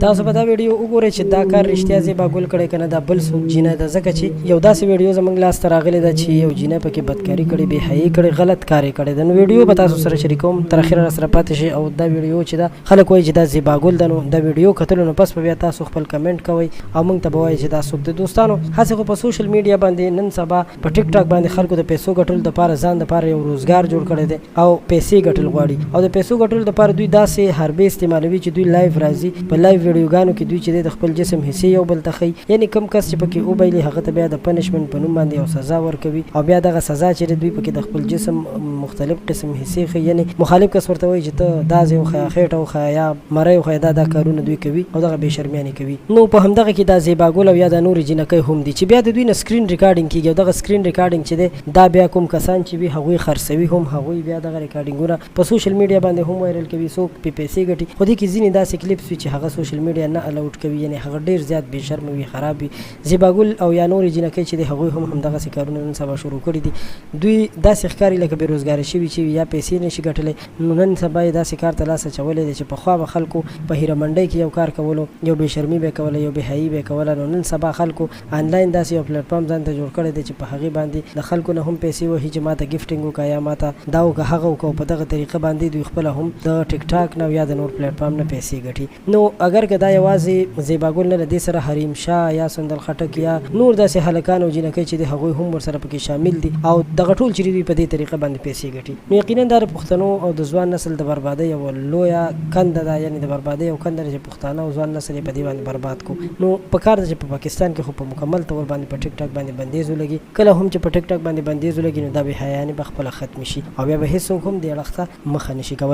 تاسو په دا ویډیو وګورئ چې دا کار رښتیا زیبا ګل کړی کنه دا بل څوک جینه ده، ځکه چې یو داسې ویډیو زموږ لاس ته راغلی ده چې یو جینه پکې بدکاري کړې، بې حیایي کړې، غلط کار یې کړی ده. نو ویډیو به تاسو سره شریکوم، تر اخره راسره پاتې شئ. او دا ویډیو چې دا خلک وایي چې دا زیبا ګل ده، نو دا ویډیو کتلو نه پس به بیا تاسو خپل کمنټ کوئ او موږ ته به وایئ چې دا څوک ده. دوستانو هسې خو په سوشل میډیا باندې نن سبا په ټیک ټاک باندې خلکو د پیسو ګټلو دپاره ځان دپاره یو روزګار جوړ کړی دی او پیسې ګټل غواړي، او د پیسو ګټلو دپاره دوی داسې حربې استعمالوي چې دوی لایف راځي، په لایف ویډیوګانو کې دوی چې د خپل جسم حصې یو بل ته ښیي، یعنې کم کس چې پکې وبایلي هغه ته بیا د پنشمنټ په نوم باندې یو سزا ورکوي، او بیا دغه سزا چې دوی پکې د خپل جسم مختلف قسم حصې ښیي، یعنې مخالف کس ورته وایي چې ته داسې وښیه، خېټه وښیه یا مری وښیه، دا کارونه دوی کوي او دغه بې شرمیانې کوي. نو په همدغه کې دا زیبا ګل او یا د نورې جینکۍ هم دي چې بیا د دوی نه سکرین ریکارډینګ کېږي، او دغه سکرین ریکارډینګ چې دی دا بیا کوم کسان چې وي هغوی خرڅوي هم، هغوی بیا دغه ریکارډینګونه په سوشل میډیا باندې هم وایرل کوي، څوک پې پیسې ګټي. خو دې کې ځینې داسې کلیپس وي چې هغه سوشل میډیا نه الاوډ کوي، یعنې هغه ډېر زیات بې شرمه وي، خراب وي. زیبا ګل او یا نورې جینکۍ چې دی هغوی هم همدغسې کارونه نن سبا شروع کړي دي. دوی داسې ښکاري لکه بېروزګاره شوي چې یا پیسې نشي ګټلی. نو نن سبا یې داسې کار ته لاس اچولی دی چې پخوا به خلکو په هیره منډۍ کې یو کار کولو، یو بې شرمي به یې کوله، یو بې حیایي به یې کوله. نو نن سبا خلکو آنلاین داسې یو پلیټفارم ځان ته جوړ کړی دی چې په هغې باندې د خلکو نه هم پیسې وهي چې ما ته ګفټینګ وکړه یا ما ته دا وکړه هغه وکړه، په دغه طریقه باندې دوی خپله هم د ټیک ټاک نه یا د نور پلیټفارم نه پیسې ګټي. نو اگر که دا یوازې زیبا ګل نه، د دې سره حریم شاه یا سندل خټک یا نور داسې هلکان او جینکۍ چې دی هغوی هم ورسره پکې شامل دي، او دغه ټول چې دوی په دې طریقه باندې پیسې ګټي. نو یقینا دا د پښتنو او د ځوان نسل د بربادۍ یوه لویه کنده ده، یعنې د بربادۍ یو کنده ده چې پښتانه او ځوان نسل یې په دې باندې برباد کړو. نو په کار ده چې په پاکستان کې خو په مکمل طور باندې په ټیک ټاک باندې بندیز ولګي. کله هم چې په ټیک ټاک باندې بندیز ولګي نو دا بې حیایانې به خپله ختمې شي او بیا به هېڅوک هم دې اړخ ته مخه نشي کولی.